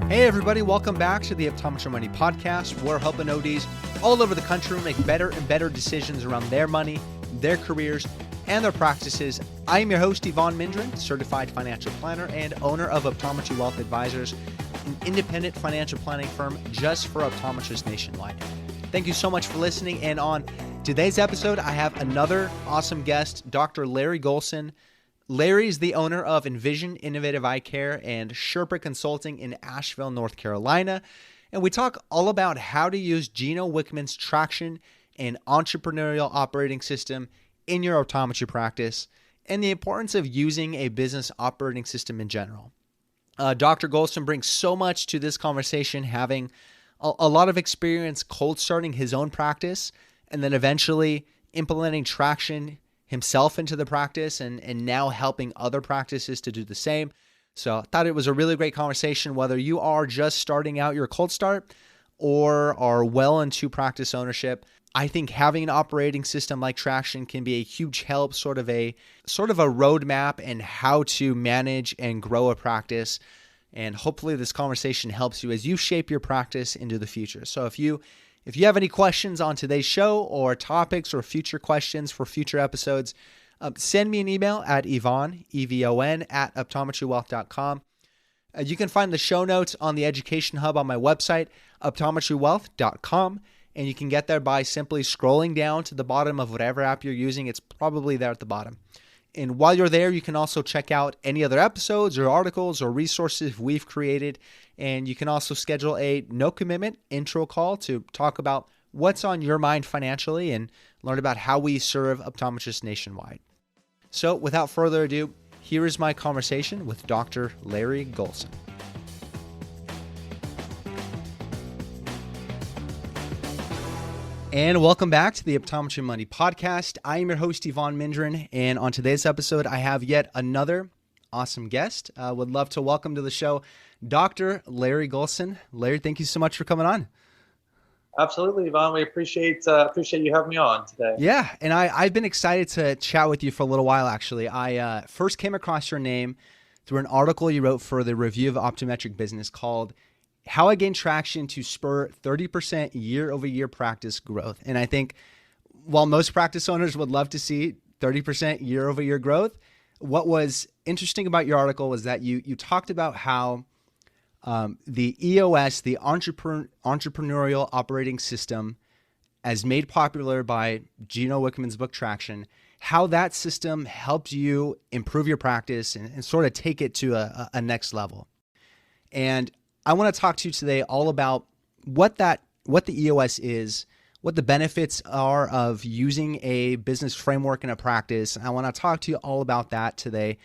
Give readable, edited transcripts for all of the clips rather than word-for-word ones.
Hey everybody, welcome back to the Optometry Money Podcast. We're helping ODs all over the country make better and better decisions around their money, their careers, and their practices. I am your host, Evon Mendrin, certified financial planner and owner of Optometry Wealth Advisors, an independent financial planning firm just for optometrists nationwide. Thank you so much for listening. And on today's episode, I have another awesome guest, Dr. Larry Golson. Larry is the owner of Envision Innovative Eyecare and Sherpa Consulting in Asheville, North Carolina. And we talk all about how to use Gino Wickman's traction and entrepreneurial operating system in your optometry practice and the importance of using a business operating system in general. Dr. Golson brings so much to this conversation, having a lot of experience cold starting his own practice and then eventually implementing traction himself into the practice and now helping other practices to do the same. So I thought it was a really great conversation, whether you are just starting out your cold start or are well into practice ownership. I think having an operating system like traction can be a huge help, sort of a roadmap and how to manage and grow a practice. And hopefully this conversation helps you as you shape your practice into the future. So if you have any questions on today's show or topics or future questions for future episodes, send me an email at Evon, E-V-O-N, at optometrywealth.com. You can find the show notes on the Education Hub on my website, optometrywealth.com, and you can get there by simply scrolling down to the bottom of whatever app you're using. It's probably there at the bottom. And while you're there, you can also check out any other episodes or articles or resources we've created. And you can also schedule a no-commitment intro call to talk about what's on your mind financially and learn about how we serve optometrists nationwide. So without further ado, here is my conversation with Dr. Larry Golson. And welcome back to the Optometry Money Podcast. I am your host, Evon Mendrin, and on today's episode, I have yet another awesome guest. Would love to welcome to the show Dr. Larry Golson. Larry, thank you so much for coming on. Absolutely, Evon. We appreciate you having me on today. Yeah, and I've been excited to chat with you for a little while, actually. I first came across your name through an article you wrote for the Review of Optometric Business called How I Gain Traction to Spur 30% Year-Over-Year Practice Growth. And I think while most practice owners would love to see 30% year-over-year growth, what was interesting about your article was that you talked about how the EOS, the Entrepreneurial Operating System, as made popular by Gino Wickman's book Traction, how that system helped you improve your practice and sort of take it to a next level. And I want to talk to you today all about what the EOS is, what the benefits are of using a business framework in a practice. I want to talk to you all about that today.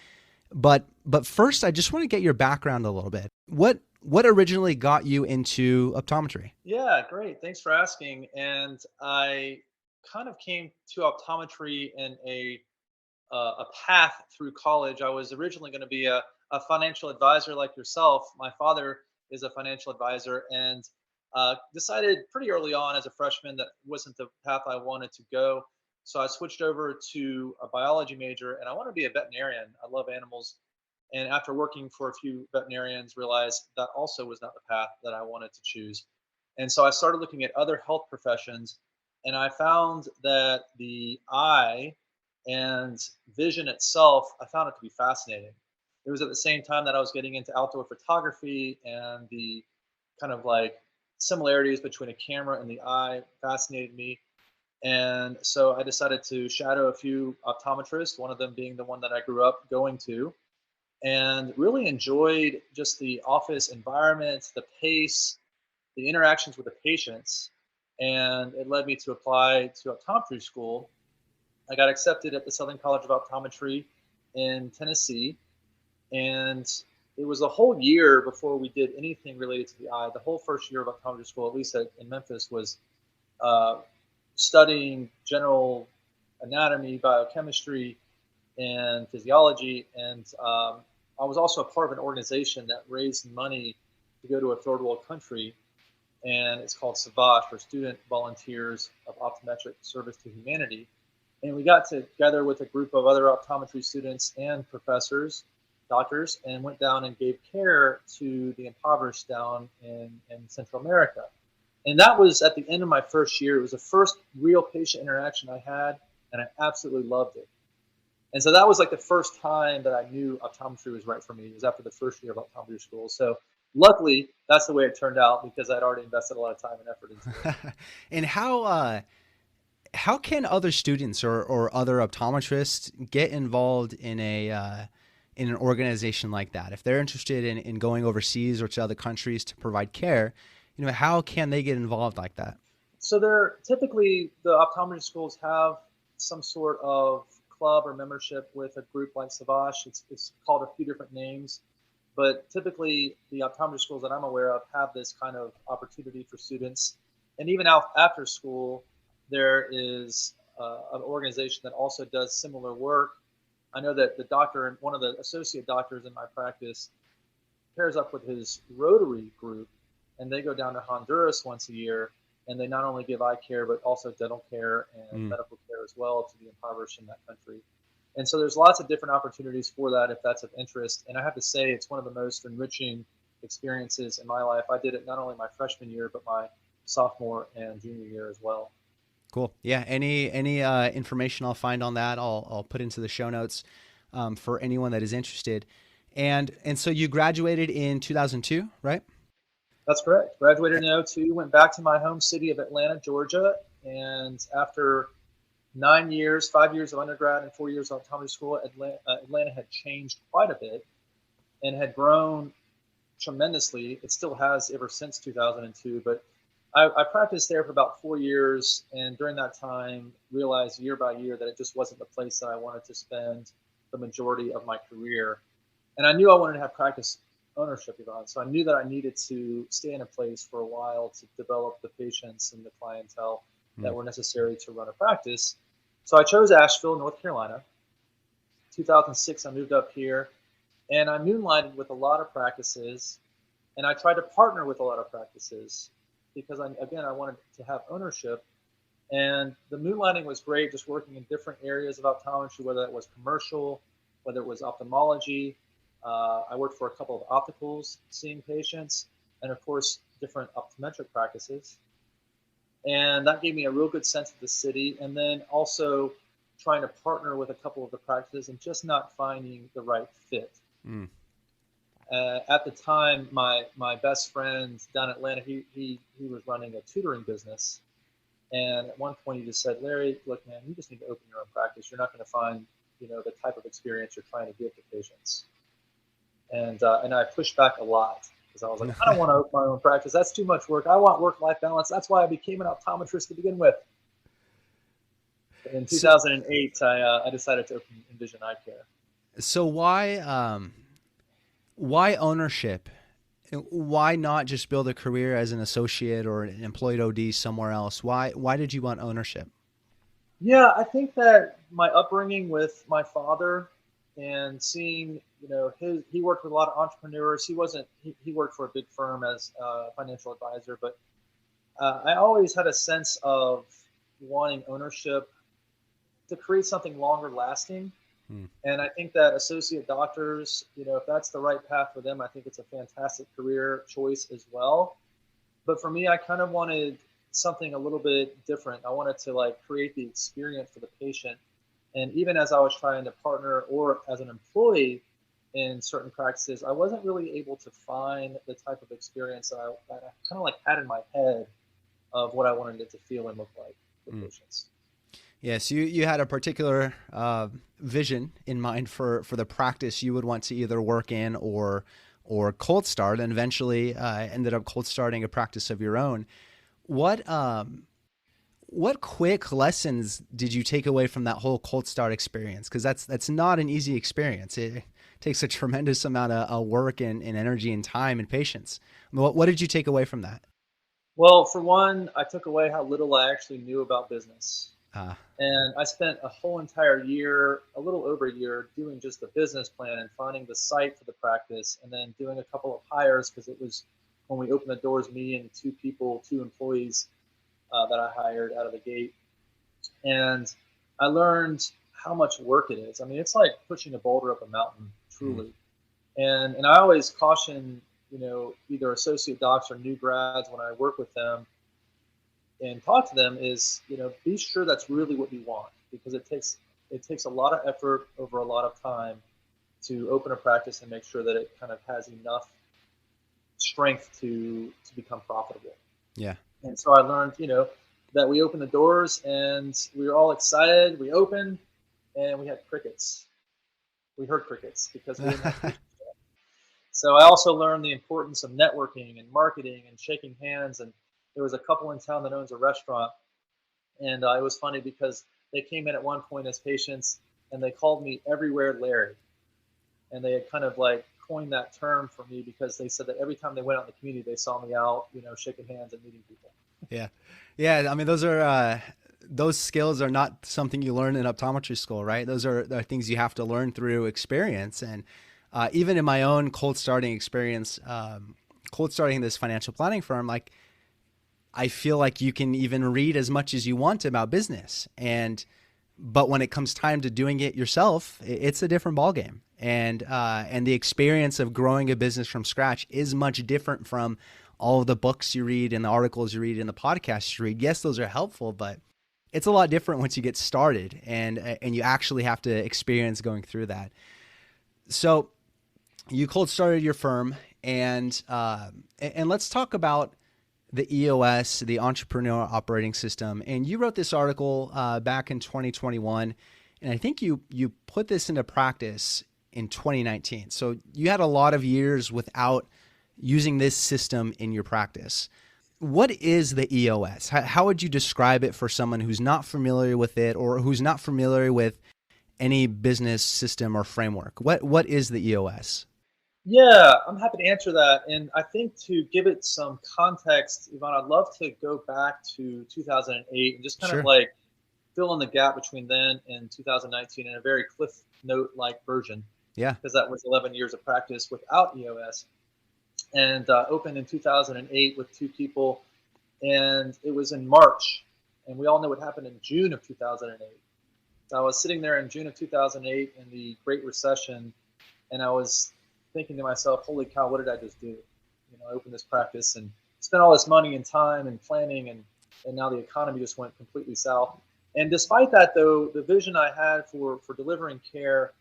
But first, I just want to get your background a little bit. What originally got you into optometry? Yeah, great. Thanks for asking. And I kind of came to optometry in a path through college. I was originally going to be a financial advisor like yourself. My father is a financial advisor, and decided pretty early on as a freshman that wasn't the path I wanted to go. So I switched over to a biology major, and I want to be a veterinarian. I love animals. And after working for a few veterinarians, realized that also was not the path that I wanted to choose. And so I started looking at other health professions, and I found that the eye and vision itself, I found it to be fascinating. It was at the same time that I was getting into outdoor photography, and the kind of like similarities between a camera and the eye fascinated me. And so I decided to shadow a few optometrists, one of them being the one that I grew up going to, and really enjoyed just the office environment, the pace, the interactions with the patients. And it led me to apply to optometry school. I got accepted at the Southern College of Optometry in Tennessee. And it was a whole year before we did anything related to the eye. The whole first year of optometry school, at least in Memphis, was studying general anatomy, biochemistry, and physiology. And I was also a part of an organization that raised money to go to a third world country. And it's called SAVAGE, for Student Volunteers of Optometric Service to Humanity. And we got together with a group of other optometry students and professors doctors and went down and gave care to the impoverished down in Central America. And that was at the end of my first year. It was the first real patient interaction I had, and I absolutely loved it. And so that was like the first time that I knew optometry was right for me. It was after the first year of optometry school. So luckily, that's the way it turned out because I'd already invested a lot of time and effort into it. And how can other students or other optometrists get involved in in an organization like that? If they're interested in going overseas or to other countries to provide care, how can they get involved like that? So typically the optometry schools have some sort of club or membership with a group like Savage. It's called a few different names, but typically the optometry schools that I'm aware of have this kind of opportunity for students. And even after school, there is an organization that also does similar work. I know that the doctor and one of the associate doctors in my practice pairs up with his Rotary group, and they go down to Honduras once a year, and they not only give eye care, but also dental care and medical care as well to the impoverished in that country. And so there's lots of different opportunities for that if that's of interest. And I have to say, it's one of the most enriching experiences in my life. I did it not only my freshman year, but my sophomore and junior year as well. Cool. Yeah. Any information I'll find on that, I'll put into the show notes for anyone that is interested. And so you graduated in 2002, right? That's correct. Graduated in 2002, went back to my home city of Atlanta, Georgia. And after 9 years, 5 years of undergrad and 4 years of optometry school, Atlanta had changed quite a bit and had grown tremendously. It still has ever since 2002, but I practiced there for about 4 years, and during that time realized year by year that it just wasn't the place that I wanted to spend the majority of my career. And I knew I wanted to have practice ownership, Evon. So I knew that I needed to stay in a place for a while to develop the patients and the clientele that were necessary to run a practice. So I chose Asheville, North Carolina. 2006, I moved up here, and I moonlighted with a lot of practices, and I tried to partner with a lot of practices because I wanted to have ownership. And the moonlighting was great, just working in different areas of optometry, whether it was commercial, whether it was ophthalmology. I worked for a couple of opticals, seeing patients, and of course, different optometric practices. And that gave me a real good sense of the city. And then also trying to partner with a couple of the practices and just not finding the right fit. At the time, my best friend down in Atlanta, he was running a tutoring business. And at one point he just said, Larry, look, man, you just need to open your own practice. You're not going to find, the type of experience you're trying to give to patients. And I pushed back a lot because I was like, I don't want to open my own practice. That's too much work. I want work-life balance. That's why I became an optometrist to begin with. In 2008, I decided to open Envision Eyecare. So why ownership? Why not just build a career as an associate or an employed OD somewhere else? Why did you want ownership? Yeah, I think that my upbringing with my father and seeing, he worked with a lot of entrepreneurs. He worked for a big firm as a financial advisor, but I always had a sense of wanting ownership to create something longer lasting. And I think that associate doctors, if that's the right path for them, I think it's a fantastic career choice as well. But for me, I kind of wanted something a little bit different. I wanted to create the experience for the patient. And even as I was trying to partner or as an employee in certain practices, I wasn't really able to find the type of experience that I kind of had in my head of what I wanted it to feel and look like for patients. Yes, you had a particular vision in mind for the practice you would want to either work in or cold start, and eventually ended up cold starting a practice of your own. What quick lessons did you take away from that whole cold start experience? Because that's not an easy experience. It takes a tremendous amount of work and energy and time and patience. What did you take away from that? Well, for one, I took away how little I actually knew about business. And I spent a whole entire year, a little over a year, doing just the business plan and finding the site for the practice, and then doing a couple of hires because it was when we opened the doors, me and two employees that I hired out of the gate. And I learned how much work it is. I mean, it's like pushing a boulder up a mountain, truly. And I always caution, either associate docs or new grads when I work with them and talk to them is, be sure that's really what you want, because it takes a lot of effort over a lot of time to open a practice and make sure that it kind of has enough strength to become profitable. Yeah. And so I learned, that we opened the doors and we were all excited. We opened and we had crickets. We heard crickets because we didn't have patients. So I also learned the importance of networking and marketing and shaking hands. And there was a couple in town that owns a restaurant, and it was funny because they came in at one point as patients and they called me everywhere Larry, and they had kind of like coined that term for me because they said that every time they went out in the community, they saw me out, shaking hands and meeting people. Yeah. Yeah. I mean, those skills are not something you learn in optometry school, right? Those are things you have to learn through experience. And even in my own cold starting experience, cold starting this financial planning firm, like I feel like you can even read as much as you want about business, but when it comes time to doing it yourself, it's a different ballgame. And the experience of growing a business from scratch is much different from all of the books you read and the articles you read and the podcasts you read. Yes, those are helpful, but it's a lot different once you get started and you actually have to experience going through that. So you cold started your firm, and let's talk about the EOS, the Entrepreneurial Operating System. And you wrote this article back in 2021, and I think you put this into practice in 2019. So you had a lot of years without using this system in your practice. What is the EOS? How would you describe it for someone who's not familiar with it or who's not familiar with any business system or framework? What is the EOS? Yeah, I'm happy to answer that. And I think to give it some context, Yvonne, I'd love to go back to 2008 and just kind of like fill in the gap between then and 2019 in a very Cliff Note like version. Yeah. Because that was 11 years of practice without EOS. And opened in 2008 with two people. And it was in March. And we all know what happened in June of 2008. So I was sitting there in June of 2008 in the Great Recession, and I was thinking to myself, holy cow, what did I just do? I opened this practice and spent all this money and time and planning, and now the economy just went completely south. And despite that, though, the vision I had for delivering care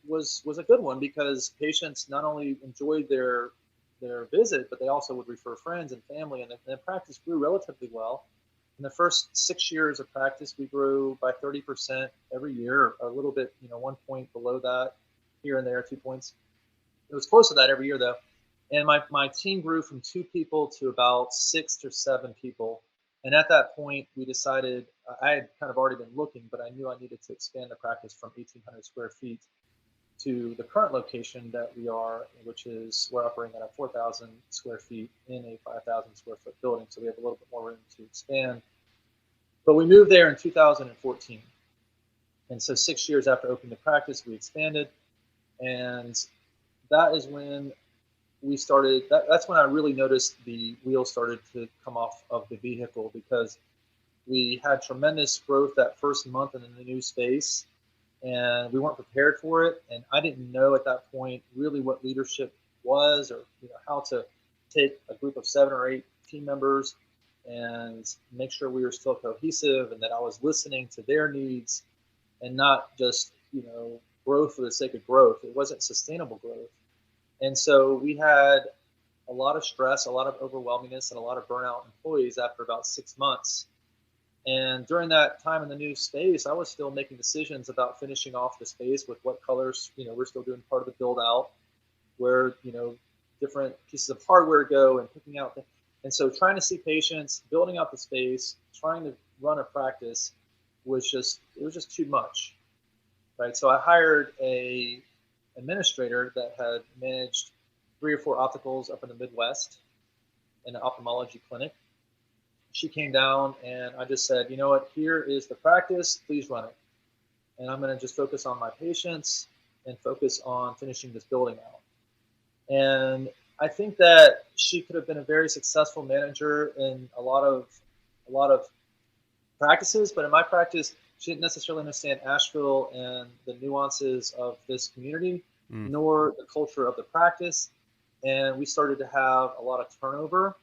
was a good one, because patients not only enjoyed their visit, but they also would refer friends and family, and the practice grew relatively well. In the first 6 years of practice, we grew by 30% every year, a little bit, 1 point below that here and there, 2 points. It was close to that every year, though. And my team grew from 2 people to about 6 or 7 people. And at that point, we decided, I had kind of already been looking, but I knew I needed to expand the practice from 1,800 square feet to the current location that we are, which is we're operating at a 4,000 square feet in a 5,000 square foot building. So we have a little bit more room to expand. But we moved there in 2014. And so 6 years after opening the practice, we expanded. And that is when we started, that's when I really noticed the wheels started to come off of the vehicle, because we had tremendous growth that first month in the new space, and we weren't prepared for it. And I didn't know at that point really what leadership was, or how to take a group of 7 or 8 team members and make sure we were still cohesive, and that I was listening to their needs and not just growth for the sake of growth. It wasn't sustainable growth. And so we had a lot of stress, a lot of overwhelmingness, and a lot of burnout employees after about 6 months. And during that time in the new space, I was still making decisions about finishing off the space with what colors, we're still doing part of the build out, where, different pieces of hardware go, and picking out and so trying to see patients, building out the space, trying to run a practice was just too much. Right. So I hired a administrator that had managed 3 or 4 opticals up in the Midwest in an ophthalmology clinic. She came down, and I just said, you know what, here is the practice, please run it. And I'm going to just focus on my patients and focus on finishing this building out. And I think that she could have been a very successful manager in a lot of practices, but in my practice, she didn't necessarily understand Asheville and the nuances of this community. nor the culture of the practice. And we started to have a lot of turnover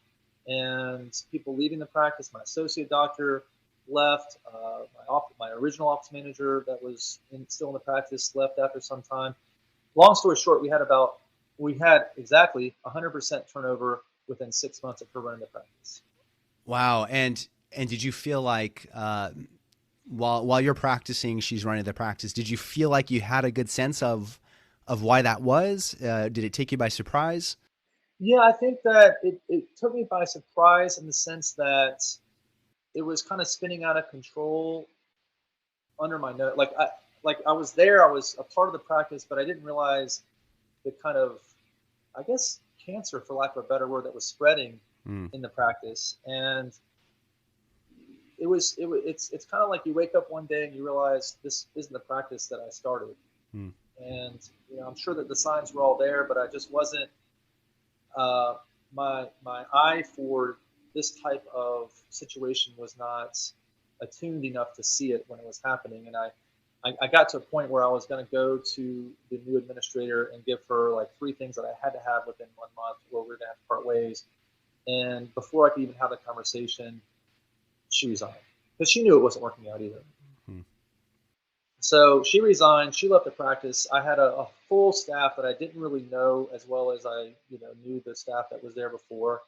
and people leaving the practice. My associate doctor left. My original office manager that was still in the practice left after some time. Long story short, we had exactly 100% turnover within 6 months of her running the practice. Wow. And did you feel like while you're practicing, she's running the practice, did you feel like you had a good sense of why that was? Did it take you by surprise? Yeah, I think that it took me by surprise in the sense that it was kind of spinning out of control under my nose. Like I was there, I was a part of the practice, but I didn't realize the kind of, I guess, cancer, for lack of a better word, that was spreading in the practice. And it's kind of like you wake up one day and you realize this isn't the practice that I started. And I'm sure that the signs were all there, but I just wasn't my eye for this type of situation was not attuned enough to see it when it was happening. And I got to a point where I was going to go to the new administrator and give her like 3 things that I had to have within 1 month, or we were going to have to part ways. And before I could even have the conversation, she resigned because she knew it wasn't working out either. So she resigned. She left the practice. I had a full staff that I didn't really know as well as I knew the staff that was there before.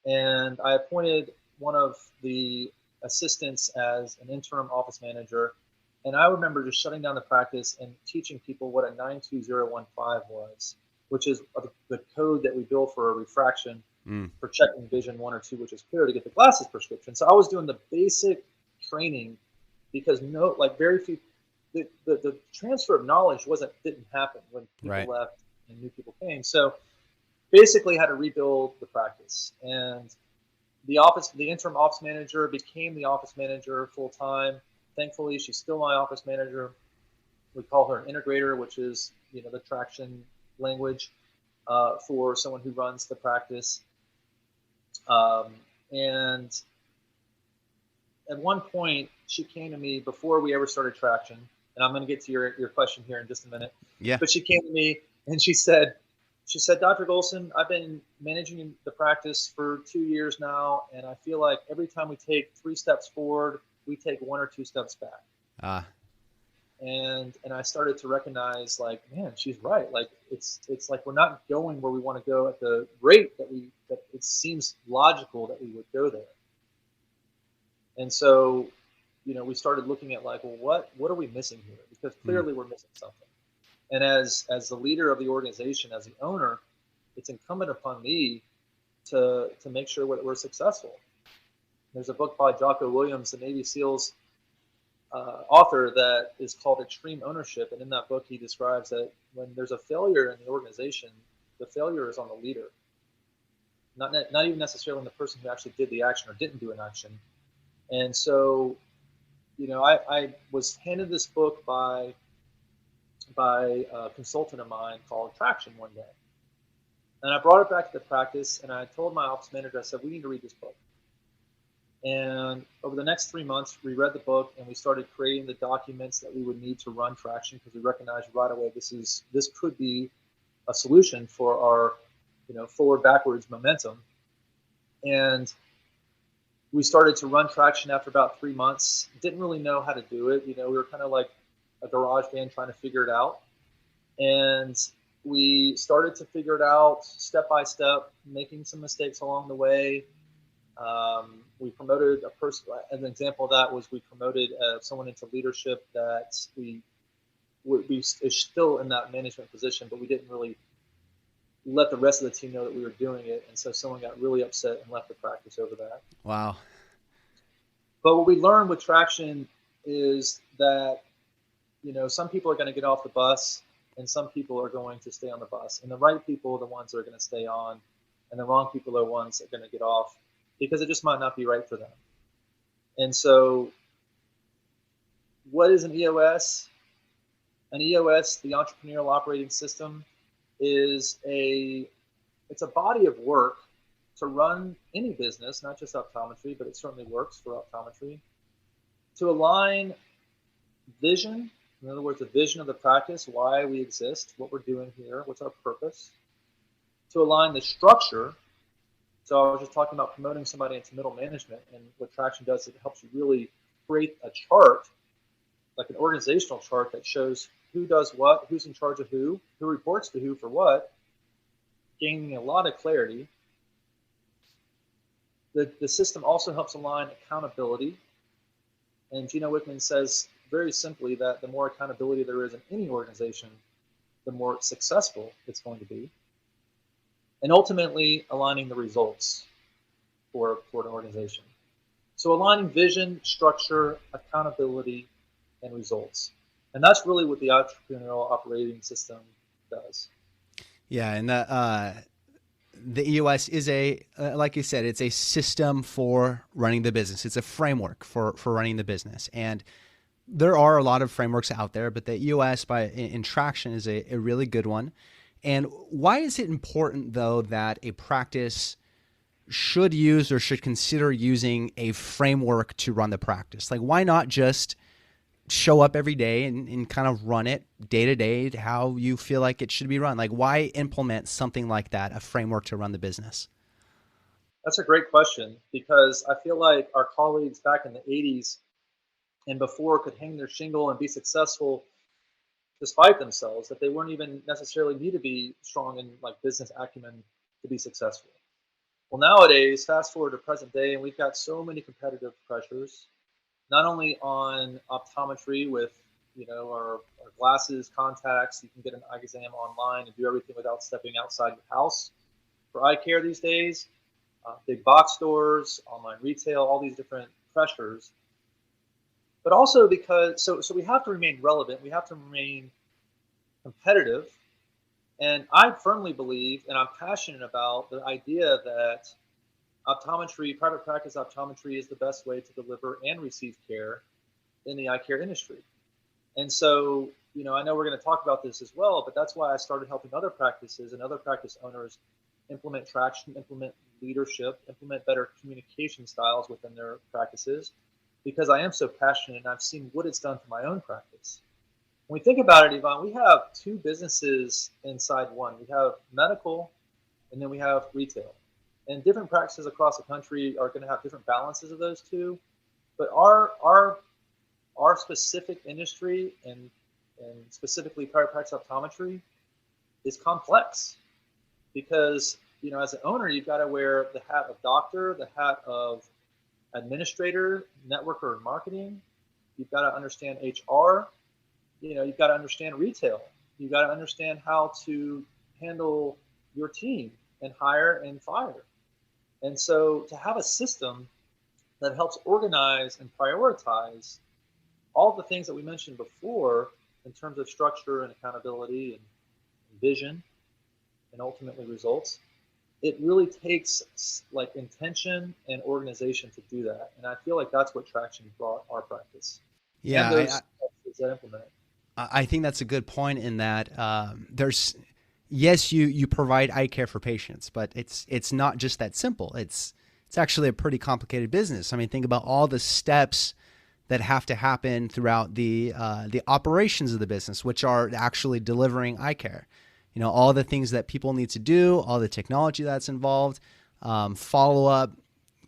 And I appointed one of the assistants as an interim office manager. And I remember just shutting down the practice and teaching people what a 92015 was, which is the code that we bill for a refraction for checking vision 1 or 2, which is clear, to get the glasses prescription. So I was doing the basic training because very few, the transfer of knowledge didn't happen when people left and new people came. So basically had to rebuild the practice. And the interim office manager became the office manager full time. Thankfully, she's still my office manager. We call her an integrator, which is the traction language for someone who runs the practice. And at one point, she came to me before we ever started traction, and I'm going to get to your question here in just a minute. Yeah. But she came to me and she said, Dr. Golson, I've been managing the practice for 2 years now, and I feel like every time we take 3 steps forward, we take 1 or 2 steps back. And I started to recognize, like, man, she's right. Like it's like we're not going where we want to go at the rate that it seems logical that we would go there. And so, we started looking at like, well, what are we missing here? Because clearly we're missing something. And as the leader of the organization, as the owner, it's incumbent upon me to make sure we're successful. There's a book by Jocko Williams, the Navy SEALs author, that is called Extreme Ownership. And in that book, he describes that when there's a failure in the organization, the failure is on the leader, not even necessarily on the person who actually did the action or didn't do an action. And so, I was handed this book by a consultant of mine called Traction one day. And I brought it back to the practice, and I told my office manager, I said, we need to read this book. And over the next 3 months, we read the book and we started creating the documents that we would need to run Traction, because we recognized right away this could be a solution for our forward backwards momentum. And we started to run Traction after about 3 months. Didn't really know how to do it. We were kind of like a garage band trying to figure it out. And we started to figure it out step by step, making some mistakes along the way. We promoted a person. An example of that was we promoted someone into leadership that we is still in that management position, but we didn't really let the rest of the team know that we were doing it. And so someone got really upset and left the practice over that. Wow. But what we learned with Traction is that, some people are going to get off the bus and some people are going to stay on the bus. And the right people are the ones that are going to stay on, and the wrong people are the ones that are going to get off, because it just might not be right for them. And so what is an EOS? An EOS, the Entrepreneurial Operating System, is it's a body of work to run any business, not just optometry, but it certainly works for optometry, to align vision, In other words, the vision of the practice, why we exist, what we're doing here, what's our purpose. To align the structure. So I was just talking about promoting somebody into middle management, and what Traction does is it helps you really create a chart, like an organizational chart that shows who does what, who's in charge of who reports to who for what, gaining a lot of clarity. The system also helps align accountability. And Gino Wickman says very simply that the more accountability there is in any organization, the more successful it's going to be. And ultimately aligning the results for an organization. So aligning vision, structure, accountability, and results. And that's really what the Entrepreneurial Operating System does. Yeah, and the EOS is like you said, it's a system for running the business. It's a framework for running the business. And there are a lot of frameworks out there, but the EOS in Traction is a really good one. And why is it important, though, that a practice should use or should consider using a framework to run the practice? Like, why not just show up every day and kind of run it day to day how you feel like it should be run? Like, why implement something like that, a framework to run the business? That's a great question, because I feel like our colleagues back in the 80s and before could hang their shingle and be successful despite themselves, that they weren't even necessarily need to be strong in like business acumen to be successful. Well, nowadays, fast forward to present day, and we've got so many competitive pressures, not only on optometry with our glasses, contacts. You can get an eye exam online and do everything without stepping outside your house. For Eyecare these days, big box stores, online retail, all these different pressures. But also because, so we have to remain relevant, we have to remain competitive. And I firmly believe, and I'm passionate about the idea that optometry, private practice optometry is the best way to deliver and receive care in the eye care industry. And so, I know we're going to talk about this as well, but that's why I started helping other practices and other practice owners implement Traction, implement leadership, implement better communication styles within their practices, because I am so passionate and I've seen what it's done for my own practice. When we think about it, Evon, we have two businesses inside one. We have medical, and then we have retail. And different practices across the country are going to have different balances of those two. But our specific industry and specifically private practice optometry is complex, because as an owner, you've got to wear the hat of doctor, the hat of administrator, networker, and marketing. You've got to understand HR. You've got to understand retail. You've got to understand how to handle your team and hire and fire. And so to have a system that helps organize and prioritize all the things that we mentioned before in terms of structure and accountability and vision and ultimately results, it really takes like intention and organization to do that. And I feel like that's what Traction brought our practice. Yeah, and those that implement it. I think that's a good point in that yes, you provide eye care for patients, but it's not just that simple. It's actually a pretty complicated business. I mean, think about all the steps that have to happen throughout the operations of the business, which are actually delivering eye care. All the things that people need to do, all the technology that's involved, follow up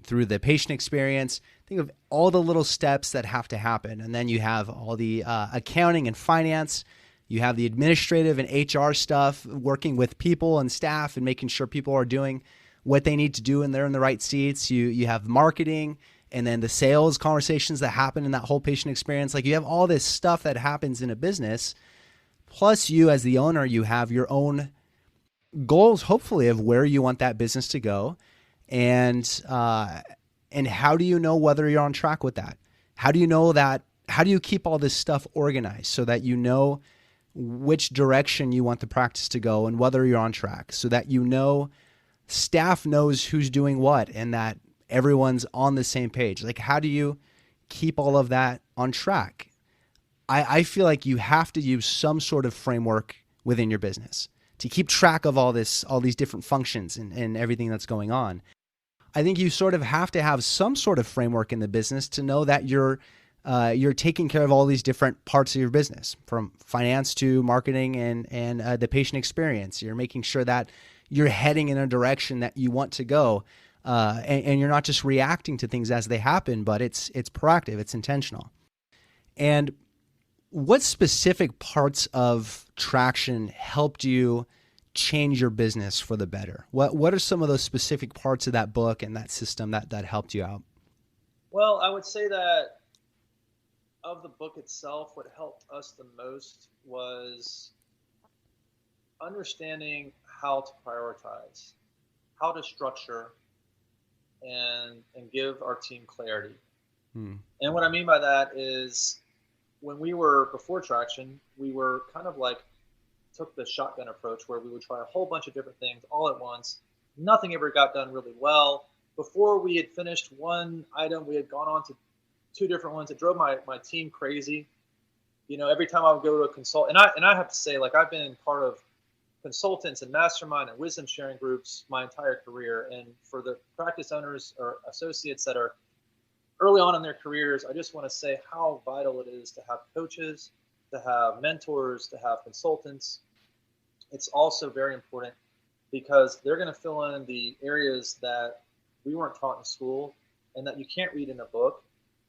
through the patient experience. Think of all the little steps that have to happen. And then you have all the accounting and finance. You have the administrative and HR stuff, working with people and staff and making sure people are doing what they need to do and they're in the right seats. You have marketing, and then the sales conversations that happen in that whole patient experience. Like, you have all this stuff that happens in a business. Plus, you as the owner, you have your own goals, hopefully, of where you want that business to go. And how do you know whether you're on track with that? How do you know that? How do you keep all this stuff organized so that you know which direction you want the practice to go and whether you're on track, so that staff knows who's doing what and that everyone's on the same page? Like, how do you keep all of that on track? I feel like you have to use some sort of framework within your business to keep track of all these different functions and everything that's going on. I think you sort of have to have some sort of framework in the business to know that you're you're taking care of all these different parts of your business, from finance to marketing and the patient experience. You're making sure that you're heading in a direction that you want to go, and you're not just reacting to things as they happen, but it's proactive, it's intentional. And what specific parts of Traction helped you change your business for the better? What are some of those specific parts of that book and that system that helped you out? Well, I would say that of the book itself, what helped us the most was understanding how to prioritize, how to structure, and give our team clarity. And what I mean by that is, when we were before Traction, we were kind of like took the shotgun approach, where we would try a whole bunch of different things all at once. Nothing ever got done really well. Before we had finished one item, we had gone on to 2 different ones. It drove my team crazy. Every time I would go to a consult, and I have to say, like, I've been part of consultants and mastermind and wisdom sharing groups my entire career. And for the practice owners or associates that are early on in their careers, I just want to say how vital it is to have coaches, to have mentors, to have consultants. It's also very important because they're going to fill in the areas that we weren't taught in school and that you can't read in a book.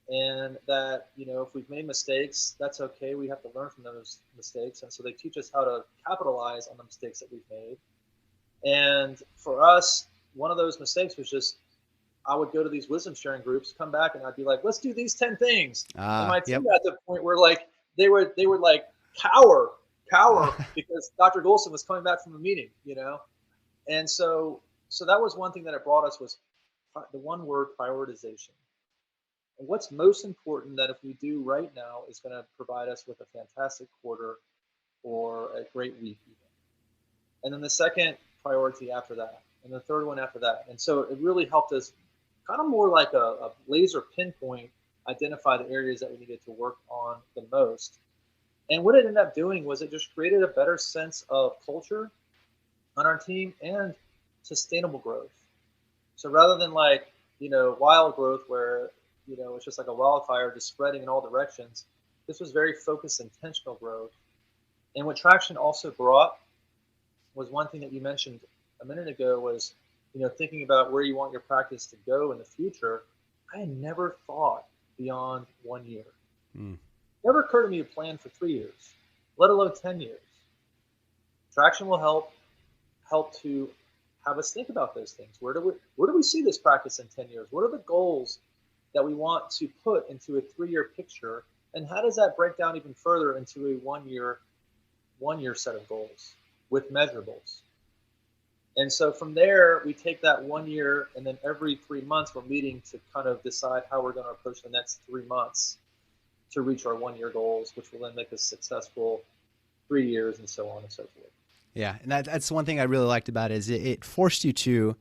And that, if we've made mistakes, that's okay. We have to learn from those mistakes. And so they teach us how to capitalize on the mistakes that we've made. And for us, one of those mistakes was just, I would go to these wisdom sharing groups, come back, and I'd be like, let's do these 10 things. And my team got to the point where, like, they would like cower because Dr. Golson was coming back from a meeting, And so that was one thing that it brought us, was the one word: prioritization. And what's most important that if we do right now is going to provide us with a fantastic quarter or a great week even. And then the second priority after that, and the third one after that. And so it really helped us kind of more like a laser pinpoint identify the areas that we needed to work on the most. And what it ended up doing was it just created a better sense of culture on our team and sustainable growth. So rather than wild growth where it's just like a wildfire just spreading in all directions, this was very focused, intentional growth. And what Traction also brought was one thing that you mentioned a minute ago was, thinking about where you want your practice to go in the future. I had never thought beyond 1 year. Never occurred to me to plan for 3 years, let alone 10 years. Traction will help to have us think about those things. Where do we see this practice in 10 years? What are the goals that we want to put into a 3-year picture? And how does that break down even further into a 1 year set of goals with measurables? And so from there, we take that 1 year, and then every 3 months we're meeting to kind of decide how we're going to approach the next 3 months to reach our 1 year goals, which will then make us successful 3 years, and so on and so forth. Yeah. And that's one thing I really liked about it, is it forced you to,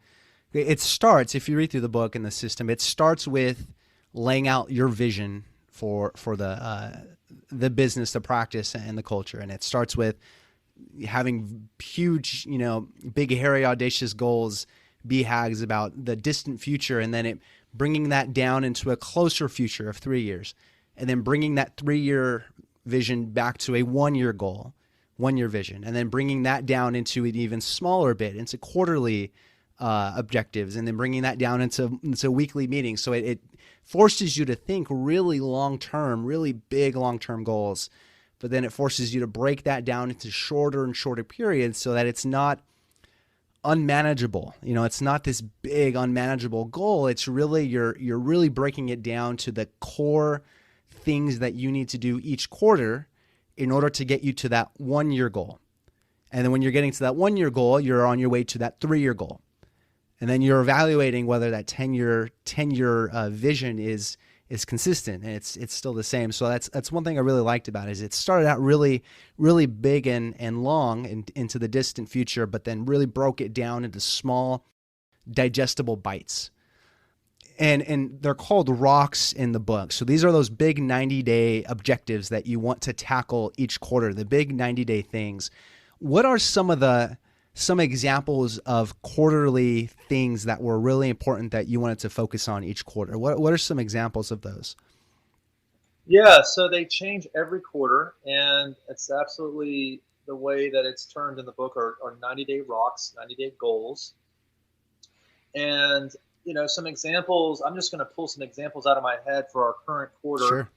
it starts, if you read through the book and the system, it starts with laying out your vision for the business, the practice, and the culture. And it starts with having huge, big, hairy, audacious goals, BHAGs about the distant future, and then it bringing that down into a closer future of 3 years, and then bringing that 3-year vision back to a 1 year goal, 1 year vision, and then bringing that down into an even smaller bit, into quarterly objectives, and then bringing that down into weekly meetings. So it forces you to think really long-term, really big long-term goals, but then it forces you to break that down into shorter and shorter periods so that it's not unmanageable. It's not this big unmanageable goal. It's really, you're really breaking it down to the core things that you need to do each quarter in order to get you to that 1 year goal. And then when you're getting to that 1 year goal, you're on your way to that 3 year goal. And then you're evaluating whether that 10-year vision is consistent, and it's still the same. So that's one thing I really liked about it, is it started out really, really big and long into the distant future, but then really broke it down into small, digestible bites. And they're called rocks in the book. So these are those big 90-day objectives that you want to tackle each quarter, the big 90-day things. What are some examples of quarterly things that were really important that you wanted to focus on each quarter? What are some examples of those? Yeah, so they change every quarter, and it's absolutely the way that it's termed in the book are 90-day rocks, 90-day goals. And, some examples, I'm just going to pull some examples out of my head for our current quarter, Sure.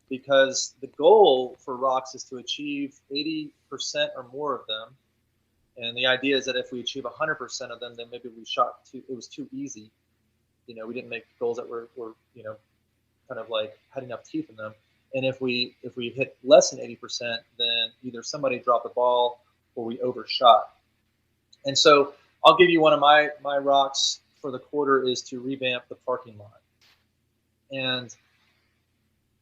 because the goal for rocks is to achieve 80% or more of them. And the idea is that if we achieve 100% of them, then maybe it was too easy. We didn't make goals that were kind of like had enough teeth in them. And if we hit less than 80%, then either somebody dropped the ball or we overshot. And so I'll give you one of my rocks for the quarter is to revamp the parking lot. And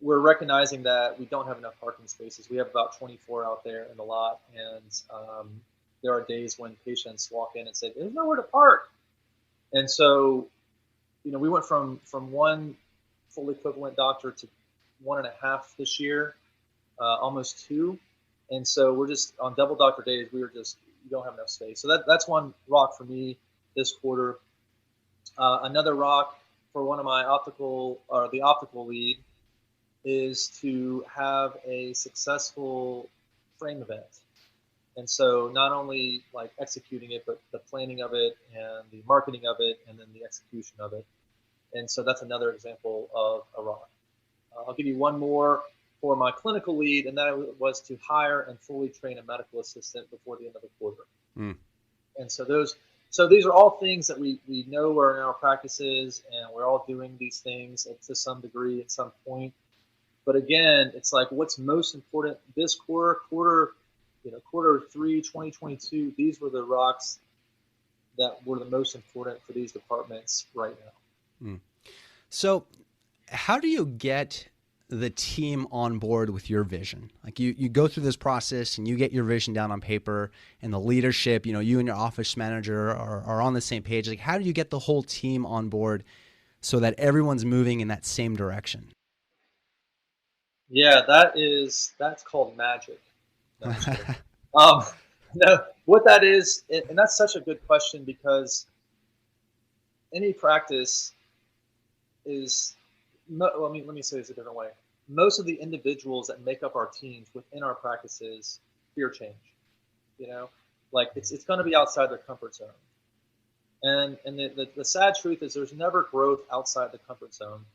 we're recognizing that we don't have enough parking spaces. We have about 24 out there in the lot, and there are days when patients walk in and say, "There's nowhere to park." And so, we went from one full equivalent doctor to 1.5 this year, almost 2. And so we're just on double doctor days. We don't have enough space. So that's one rock for me this quarter. Another rock for one of my the optical lead is to have a successful frame event. And so not only like executing it, but the planning of it and the marketing of it, and then the execution of it. And so that's another example of a rock. I'll give you one more for my clinical lead, and that was to hire and fully train a medical assistant before the end of the quarter. Mm. And so these are all things that we know are in our practices, and we're all doing these things to some degree at some point. But again, it's like what's most important this quarter 3, 2022, these were the rocks that were the most important for these departments right now. Mm. So how do you get the team on board with your vision? Like you go through this process and you get your vision down on paper, and the leadership, you and your office manager are on the same page. Like, how do you get the whole team on board so that everyone's moving in that same direction? Yeah, that's called magic. No, I'm just kidding. No, what that is, and that's such a good question, because any practice is, let me say this a different way. Most of the individuals that make up our teams within our practices fear change. Like it's going to be outside their comfort zone. And the sad truth is there's never growth outside the comfort zone,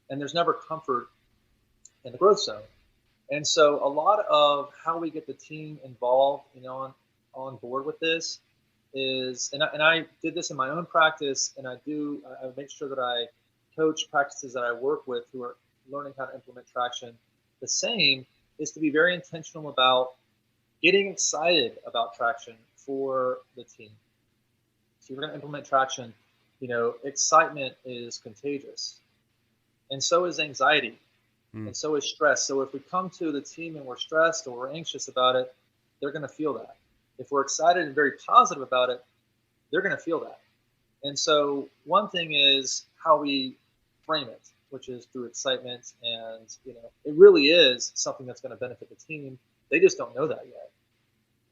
and there's never comfort in the growth zone. And so a lot of how we get the team involved, on board with this is, and I did this in my own practice, and I make sure that I coach practices that I work with who are learning how to implement traction. The same is to be very intentional about getting excited about traction for the team. So you're going to implement traction, excitement is contagious, and so is anxiety. And so is stress. So if we come to the team and we're stressed or we're anxious about it, they're going to feel that. If we're excited and very positive about it, they're going to feel that. And so one thing is how we frame it, which is through excitement. And, it really is something that's going to benefit the team. They just don't know that yet.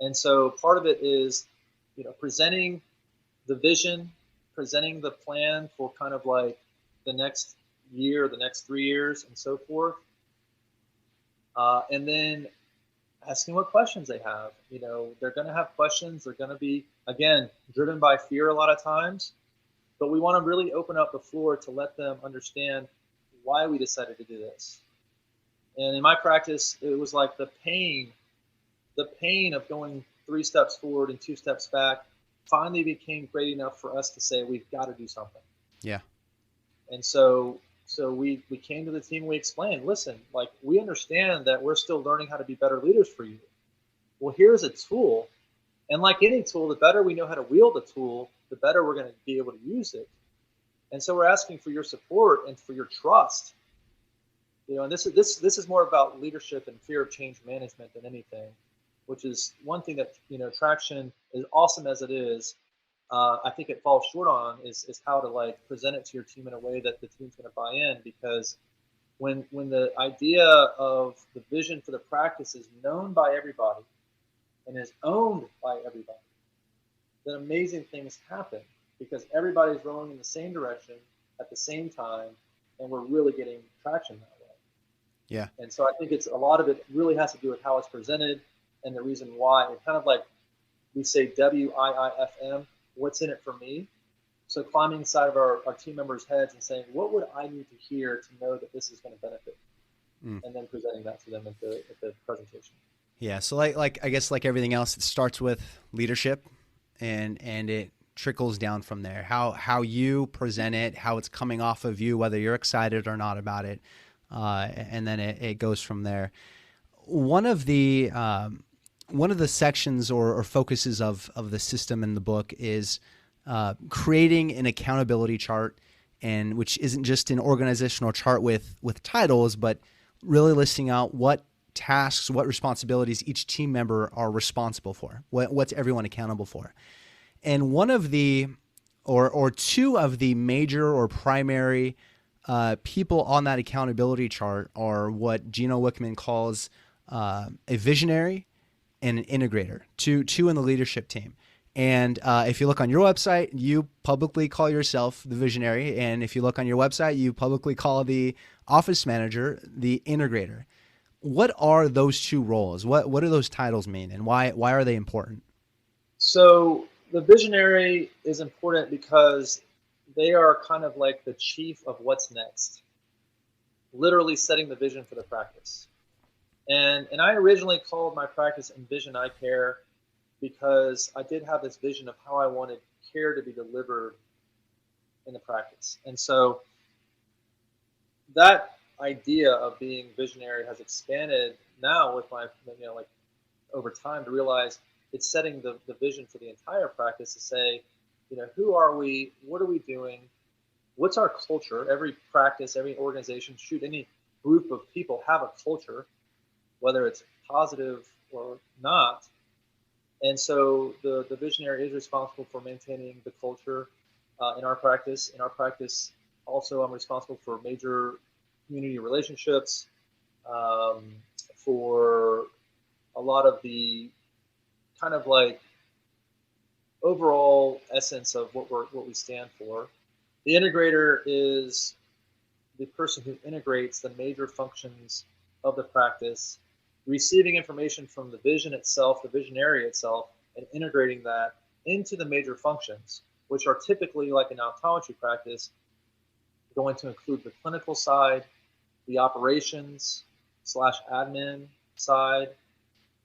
And so part of it is, presenting the vision, presenting the plan for kind of like the next year, the next 3 years, and so forth. And then asking what questions they have. They're going to have questions. They're going to be, again, driven by fear a lot of times. But we want to really open up the floor to let them understand why we decided to do this. And in my practice, it was like the pain of going 3 steps forward and 2 steps back finally became great enough for us to say, we've got to do something. Yeah. And so we came to the team and we explained, listen, like we understand that we're still learning how to be better leaders for you. Well, here's a tool. And like any tool, the better we know how to wield the tool, the better we're going to be able to use it. And so we're asking for your support and for your trust. And this is more about leadership and fear of change management than anything, which is one thing that, traction, as awesome as it is, I think it falls short on is how to like present it to your team in a way that the team's going to buy in. Because when the idea of the vision for the practice is known by everybody and is owned by everybody, then amazing things happen, because everybody's rowing in the same direction at the same time, and we're really getting traction that way. Yeah. And so I think it's a lot of it really has to do with how it's presented and the reason why. And kind of like we say WIIFM, what's in it for me? So climbing inside of our team members' heads and saying, what would I need to hear to know that this is going to benefit? And then presenting that to them at the presentation. Yeah. So like I guess like everything else, it starts with leadership and it trickles down from there. How you present it, how it's coming off of you, whether you're excited or not about it. And then it goes from there. One of the sections or focuses of the system in the book is creating an accountability chart, and which isn't just an organizational chart with titles, but really listing out what tasks, what responsibilities each team member are responsible for, what's everyone accountable for. And one of the, or two of the major or primary people on that accountability chart are what Gino Wickman calls a visionary and an integrator, two in the leadership team. And if you look on your website, you publicly call yourself the visionary. And if you look on your website, you publicly call the office manager the integrator. What are those two roles? What do those titles mean, and why are they important? So the visionary is important because they are kind of like the chief of what's next, literally setting the vision for the practice. And I originally called my practice Envision Eyecare because I did have this vision of how I wanted care to be delivered in the practice. And so that idea of being visionary has expanded now with my, like over time to realize it's setting the vision for the entire practice to say, who are we? What are we doing? What's our culture? Every practice, every organization, any group of people have a culture, whether it's positive or not. And so the visionary is responsible for maintaining the culture in our practice. In our practice, also, I'm responsible for major community relationships, for a lot of the kind of like overall essence of what we stand for. The integrator is the person who integrates the major functions of the practice, receiving information from the vision itself, the visionary itself, and integrating that into the major functions, which are typically, like an optometry practice, going to include the clinical side, the operations / admin side,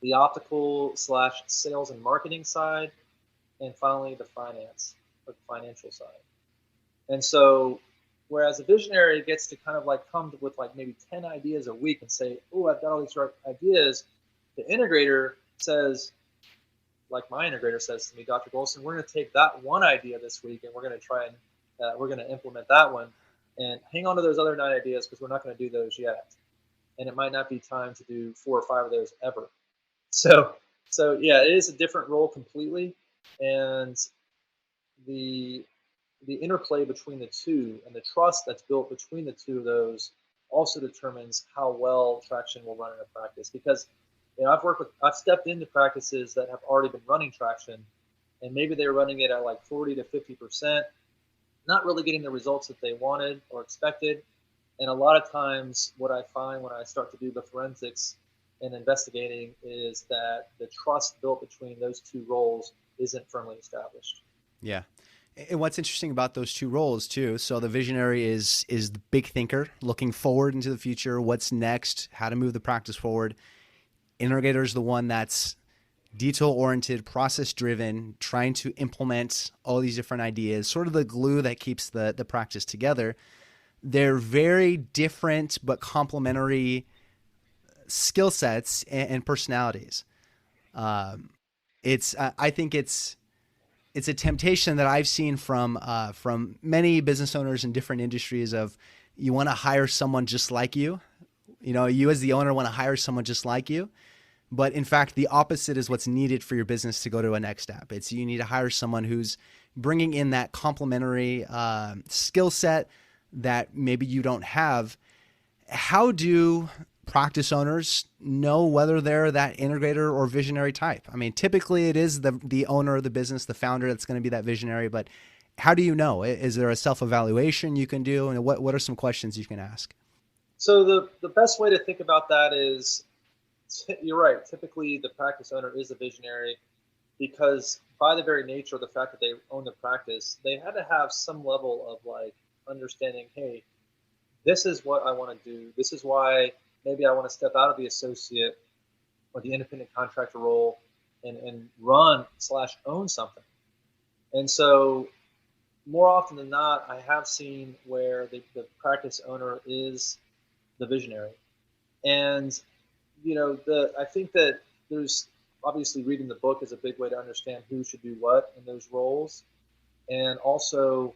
the optical / sales and marketing side, and finally the finance or the financial side. And so whereas a visionary gets to kind of like come with like maybe 10 ideas a week and say, oh, I've got all these right ideas, the integrator says, like my integrator says to me, Dr. Golson, we're going to take that one idea this week and we're going to try and we're going to implement that one, and hang on to those other 9 ideas because we're not going to do those yet. And it might not be time to do 4 or 5 of those ever. So yeah, it is a different role completely. And the interplay between the two and the trust that's built between the two of those also determines how well traction will run in a practice. Because I've stepped into practices that have already been running traction, and maybe they're running it at like 40 to 50%, not really getting the results that they wanted or expected. And a lot of times what I find when I start to do the forensics and investigating is that the trust built between those two roles isn't firmly established. Yeah. And what's interesting about those two roles too, so the visionary is the big thinker, looking forward into the future, what's next, how to move the practice forward. Integrator is the one that's detail-oriented, process-driven, trying to implement all these different ideas, sort of the glue that keeps the practice together. They're very different but complementary skill sets and personalities. I think it's a temptation that I've seen from many business owners in different industries of you want to hire someone just like you. You as the owner want to hire someone just like you. But in fact, the opposite is what's needed for your business to go to a next step. It's you need to hire someone who's bringing in that complementary skill set that maybe you don't have. How do practice owners know whether they're that integrator or visionary type? I mean, typically it is the owner of the business, the founder, that's going to be that visionary. But how do you know? Is there a self-evaluation you can do? And what are some questions you can ask? So the best way to think about that is, you're right. Typically, the practice owner is a visionary, because by the very nature of the fact that they own the practice, they had to have some level of like understanding. Hey, this is what I want to do. This is why maybe I want to step out of the associate or the independent contractor role and run / own something. And so more often than not, I have seen where the practice owner is the visionary. And, I think that there's obviously reading the book is a big way to understand who should do what in those roles. And also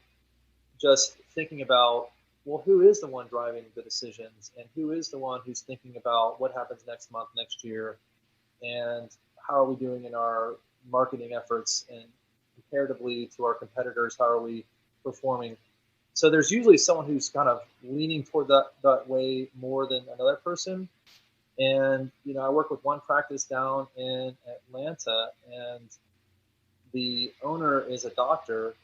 just thinking about, well, who is the one driving the decisions and who is the one who's thinking about what happens next month, next year, and how are we doing in our marketing efforts, and comparatively to our competitors, how are we performing? So there's usually someone who's kind of leaning toward that way more than another person. And, I work with one practice down in Atlanta, and the owner is a doctor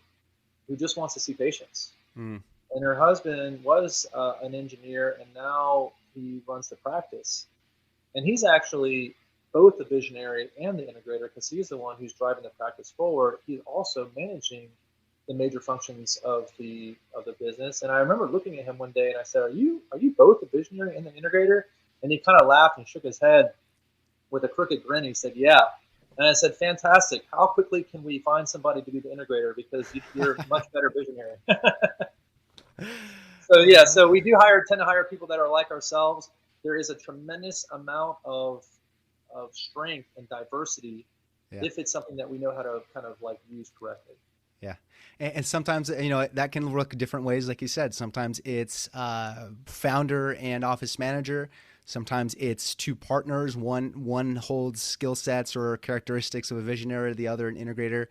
who just wants to see patients. Mm. And her husband was an engineer, and now he runs the practice. And he's actually both the visionary and the integrator, because he's the one who's driving the practice forward. He's also managing the major functions of the business. And I remember looking at him one day and I said, "Are you both the visionary and the integrator?" And he kind of laughed and shook his head with a crooked grin. He said, "Yeah." And I said, "Fantastic. How quickly can we find somebody to be the integrator? Because you're a much better visionary." So we tend to hire people that are like ourselves. There is a tremendous amount of strength and diversity, if it's something that we know how to kind of like use correctly. Yeah. And sometimes, that can look different ways. Like you said, sometimes it's founder and office manager. Sometimes it's two partners. One holds skill sets or characteristics of a visionary, the other an integrator.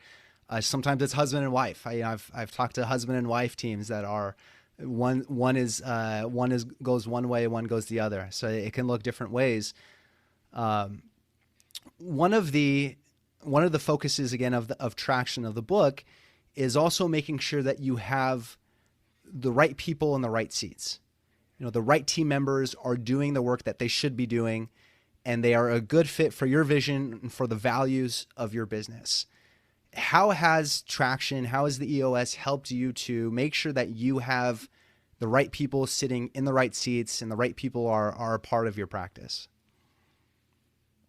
Sometimes it's husband and wife. I've talked to husband and wife teams that are one goes one way, one goes the other. So it can look different ways. One of the focuses again of traction of the book is also making sure that you have the right people in the right seats. The right team members are doing the work that they should be doing, and they are a good fit for your vision and for the values of your business. How has traction, how has the EOS helped you to make sure that you have the right people sitting in the right seats and the right people are a part of your practice?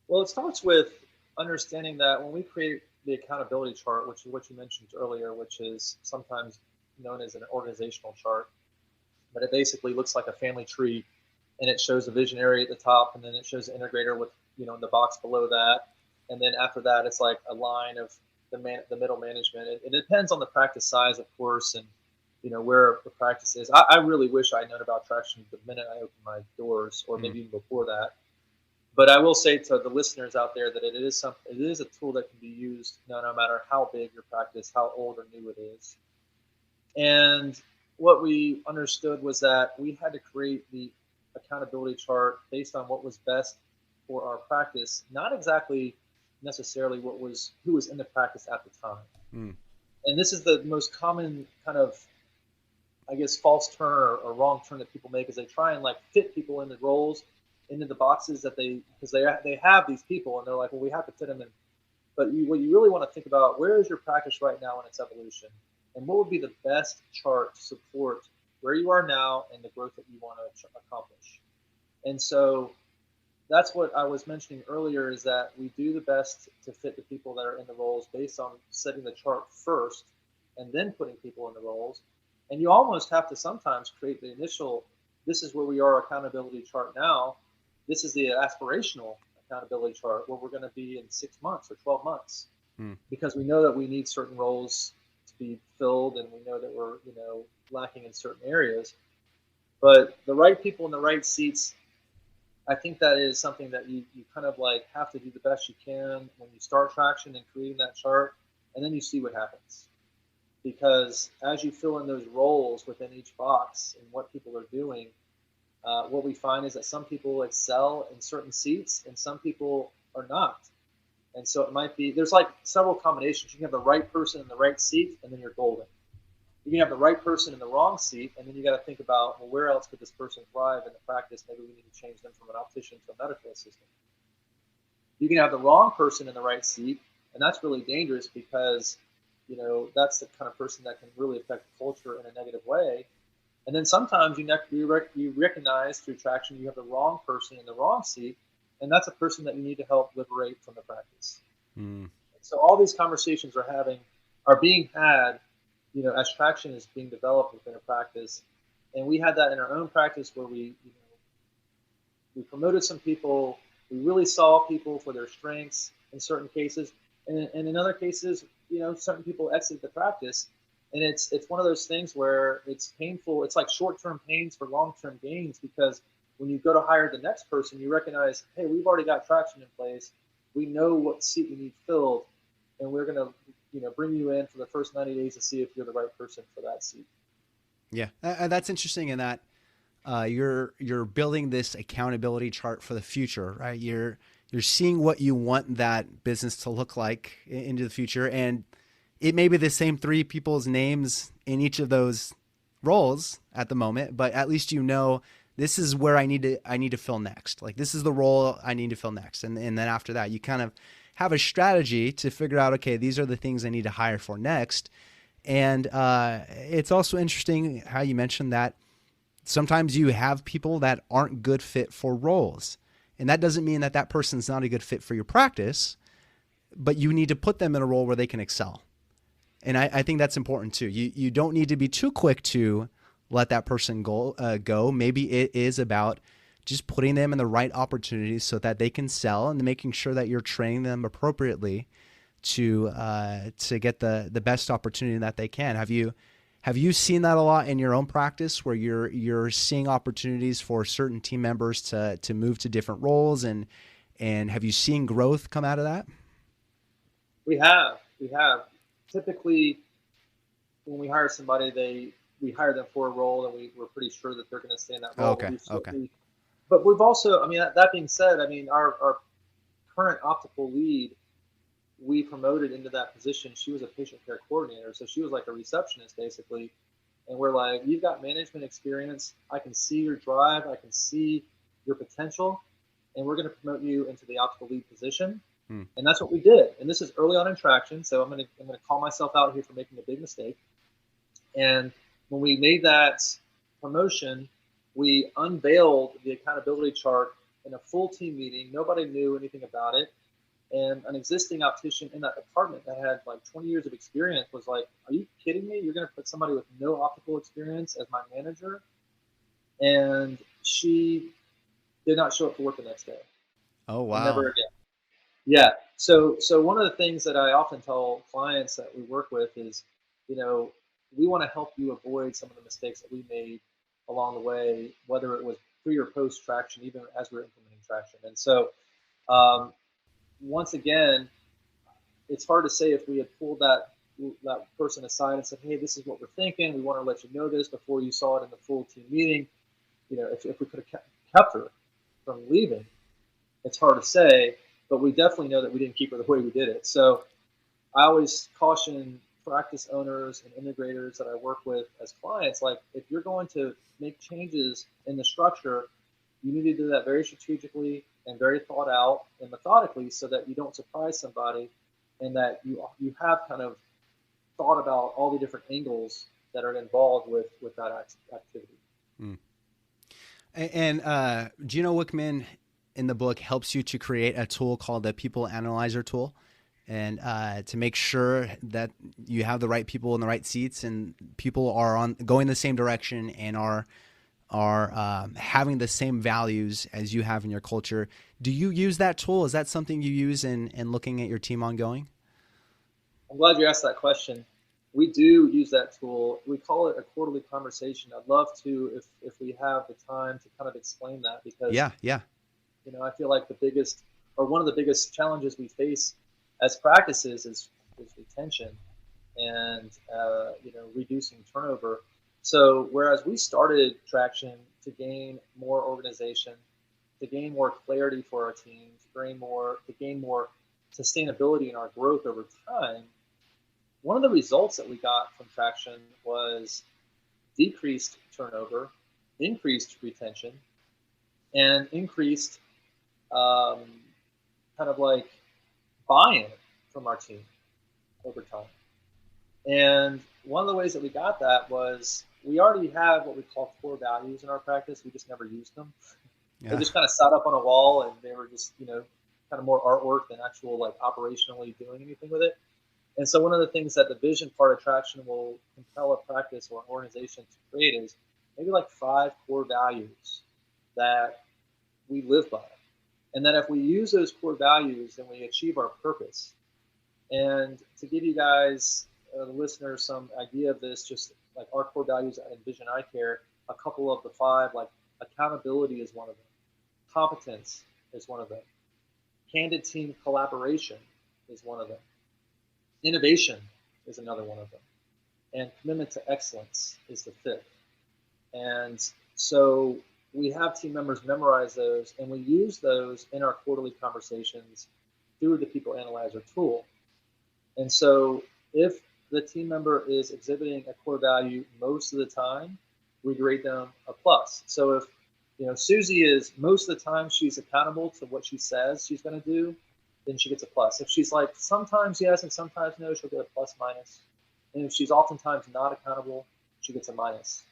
Well, it starts with understanding that when we create the accountability chart, which is what you mentioned earlier, which is sometimes known as an organizational chart, but it basically looks like a family tree, and it shows a visionary at the top, and then it shows an integrator with, in the box below that. And then after that, it's like a line of the middle management. It depends on the practice size, of course, and, where the practice is. I really wish I'd known about traction the minute I opened my doors, or maybe even before that. But I will say to the listeners out there that it is a tool that can be used no matter how big your practice, how old or new it is. And what we understood was that we had to create the accountability chart based on what was best for our practice, not exactly necessarily who was in the practice at the time. Mm. And this is the most common kind of, I guess, false turn or wrong turn that people make, is they try and like fit people in the roles, into the boxes because they have these people, and they're like, well, we have to fit them in. But what you really want to think about, where is your practice right now in its evolution? And what would be the best chart to support where you are now and the growth that you want to accomplish? And so that's what I was mentioning earlier, is that we do the best to fit the people that are in the roles based on setting the chart first and then putting people in the roles. And you almost have to sometimes create the initial, this is where we are accountability chart now. This is the aspirational accountability chart where we're going to be in 6 months or 12 months, because we know that we need certain roles to be filled, and we know that we're, lacking in certain areas. But the right people in the right seats, I think that is something that you kind of like have to do the best you can when you start traction and creating that chart, and then you see what happens. Because as you fill in those roles within each box and what people are doing, what we find is that some people excel in certain seats and some people are not. And so it might be, there's like several combinations. You can have the right person in the right seat, and then you're golden. You can have the right person in the wrong seat, and then you got to think about, well, where else could this person thrive in the practice? Maybe we need to change them from an optician to a medical assistant. You can have the wrong person in the right seat, and that's really dangerous because, that's the kind of person that can really affect the culture in a negative way. And then sometimes you recognize through traction you have the wrong person in the wrong seat, and that's a person that you need to help liberate from the practice. Mm. So all these conversations are being had, as traction is being developed within a practice. And we had that in our own practice where we promoted some people. We really saw people for their strengths in certain cases, and in other cases, certain people exited the practice. And it's one of those things where it's painful. It's like short-term pains for long-term gains, because when you go to hire the next person, you recognize, hey, we've already got traction in place. We know what seat we need filled, and we're going to bring you in for the first 90 days to see if you're the right person for that seat. Yeah, that's interesting in that you're building this accountability chart for the future, right? You're seeing what you want that business to look like into the future, and it may be the same three people's names in each of those roles at the moment, but at least this is where I need to fill next. Like, this is the role I need to fill next, and then after that, you kind of have a strategy to figure out, okay, these are the things I need to hire for next. And it's also interesting how you mentioned that sometimes you have people that aren't good fit for roles. And that doesn't mean that person's not a good fit for your practice, but you need to put them in a role where they can excel. And I think that's important too. You don't need to be too quick to let that person go. Maybe it is about just putting them in the right opportunities so that they can sell, and making sure that you're training them appropriately to get the best opportunity that they can. Have you seen that a lot in your own practice, where you're seeing opportunities for certain team members to move to different roles, and have you seen growth come out of that? We have. Typically, when we hire somebody, we hire them for a role, and we're pretty sure that they're going to stay in that role. Okay. But we've also, that being said, our current optical lead, we promoted into that position. She was a patient care coordinator, so she was like a receptionist basically. And we're like, you've got management experience. I can see your drive. I can see your potential, and we're going to promote you into the optical lead position. And that's what we did. And this is early on in traction, so I'm going to call myself out here for making a big mistake. And when we made that promotion, we unveiled the accountability chart in a full team meeting. Nobody knew anything about it. And an existing optician in that department that had like 20 years of experience was like, are you kidding me? You're going to put somebody with no optical experience as my manager? And she did not show up to work the next day. Oh, wow. And never again. Yeah. So one of the things that I often tell clients that we work with is, we want to help you avoid some of the mistakes that we made along the way, whether it was pre or post traction, even as we're implementing traction. And so, once again, it's hard to say if we had pulled that person aside and said, hey, this is what we're thinking. We want to let you know this before you saw it in the full team meeting. If we could have kept her from leaving, it's hard to say, but we definitely know that we didn't keep her the way we did it. So I always caution practice owners and integrators that I work with as clients, like, if you're going to make changes in the structure, you need to do that very strategically and very thought out and methodically, so that you don't surprise somebody, and that you have kind of thought about all the different angles that are involved with that activity. And Gino Wickman in the book helps you to create a tool called the People Analyzer tool, and to make sure that you have the right people in the right seats, and people are going the same direction and are having the same values as you have in your culture. Do you use that tool? Is that something you use in looking at your team ongoing? I'm glad you asked that question. We do use that tool. We call it a quarterly conversation. I'd love to, if we have the time, to kind of explain that, because yeah. I feel like one of the biggest challenges we face as practices is retention and reducing turnover. So whereas we started traction to gain more organization, to gain more clarity for our team, to gain more sustainability in our growth over time, one of the results that we got from traction was decreased turnover, increased retention, and increased kind of like buy-in from our team over time. And one of the ways that we got that was we already have what we call core values in our practice. We just never used them. Yeah. They just kind of sat up on a wall, and they were just, kind of more artwork than actual like operationally doing anything with it. And so one of the things that the vision part of traction will compel a practice or an organization to create is maybe like 5 core values that we live by. And then if we use those core values, then we achieve our purpose. And to give you guys, the listeners, some idea of this, just like our core values at Envision Eyecare, a couple of the 5, like accountability is one of them. Competence is one of them. Candid team collaboration is one of them. Innovation is another one of them. And commitment to excellence is the 5th. And so we have team members memorize those, and we use those in our quarterly conversations through the People Analyzer tool. And so if the team member is exhibiting a core value most of the time, we grade them a plus. So if Susie is most of the time she's accountable to what she says she's going to do, then she gets a plus. If she's like sometimes yes and sometimes no, she'll get a plus minus. And if she's oftentimes not accountable, she gets a minus.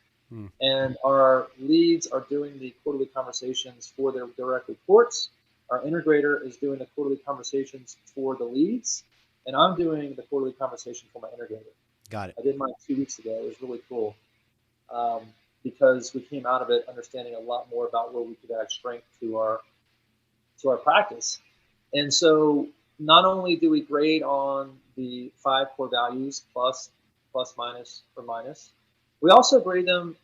And our leads are doing the quarterly conversations for their direct reports. Our integrator is doing the quarterly conversations for the leads. And I'm doing the quarterly conversation for my integrator. Got it. I did mine 2 weeks ago. It was really cool because we came out of it understanding a lot more about where we could add strength to our practice. And so not only do we grade on the 5 core values, plus, minus, or minus, we also grade them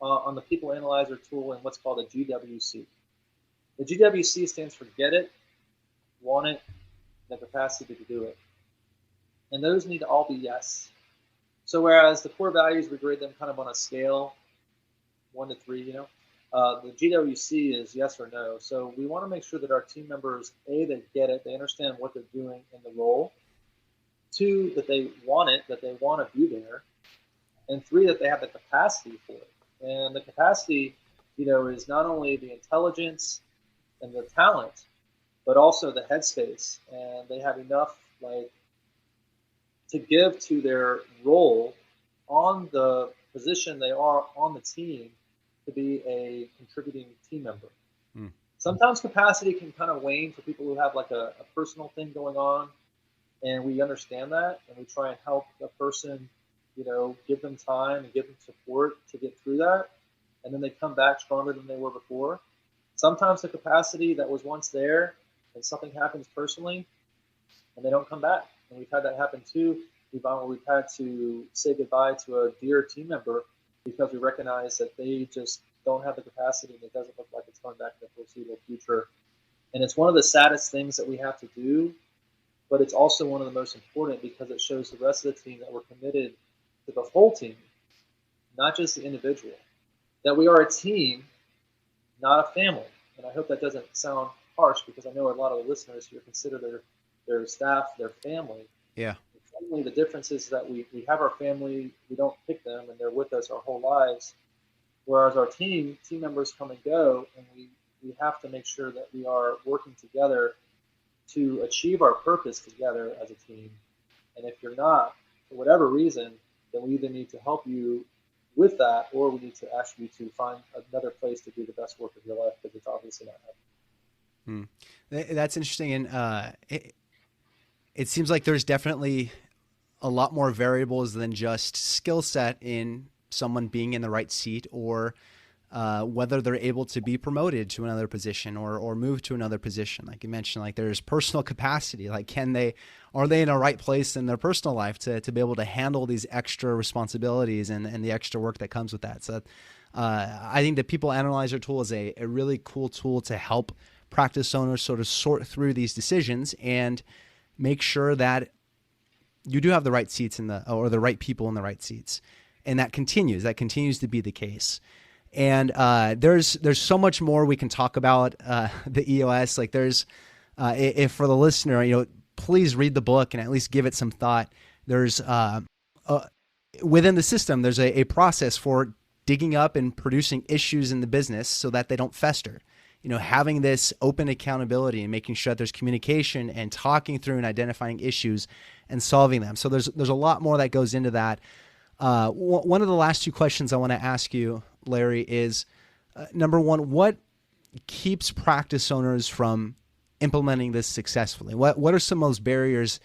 on the People Analyzer tool in what's called a GWC. The GWC stands for get it, want it, the capacity to do it. And those need to all be yes. So whereas the core values, we grade them kind of on a scale, 1 to 3, the GWC is yes or no. So we want to make sure that our team members, A, they get it, they understand what they're doing in the role. 2, that they want it, that they want to be there. And 3, that they have the capacity for it. And the capacity, is not only the intelligence and the talent, but also the headspace. And they have enough to give to their role on the position they are on the team to be a contributing team member. Sometimes capacity can kind of wane for people who have like a personal thing going on. And we understand that, and we try and help the person give them time and give them support to get through that. And then they come back stronger than they were before. Sometimes the capacity that was once there and something happens personally and they don't come back. And we've had that happen too, Evon, where we've had to say goodbye to a dear team member because we recognize that they just don't have the capacity and it doesn't look like it's coming back in the foreseeable future. And it's one of the saddest things that we have to do, but it's also one of the most important because it shows the rest of the team that we're committed to the whole team, not just the individual, that we are a team, not a family. And I hope that doesn't sound harsh because I know a lot of the listeners here consider their staff their family. Yeah. Family, the difference is that we have our family, we don't pick them, and they're with us our whole lives. Whereas our team members come and go, and we have to make sure that we are working together to achieve our purpose together as a team. And if you're not, for whatever reason, then we either need to help you with that, or we need to ask you to find another place to do the best work of your life because it's obviously not happening. That's interesting. And it seems like there's definitely a lot more variables than just skill set in someone being in the right seat or whether they're able to be promoted to another position or move to another position. Like you mentioned, like there's personal capacity, like are they in a right place in their personal life to be able to handle these extra responsibilities and the extra work that comes with that. So I think the People Analyzer tool is a really cool tool to help practice owners sort of sort through these decisions and make sure that you do have the right seats or the right people in the right seats. And that continues to be the case. And there's so much more we can talk about the EOS. Like if for the listener, please read the book and at least give it some thought There's within the system, there's a process for digging up and producing issues in the business so that they don't fester. Having this open accountability and making sure that there's communication and talking through and identifying issues and solving them. So there's a lot more that goes into that. One of the last two questions I want to ask you, Larry, is number one, what keeps practice owners from implementing this successfully? What are some of those barriers?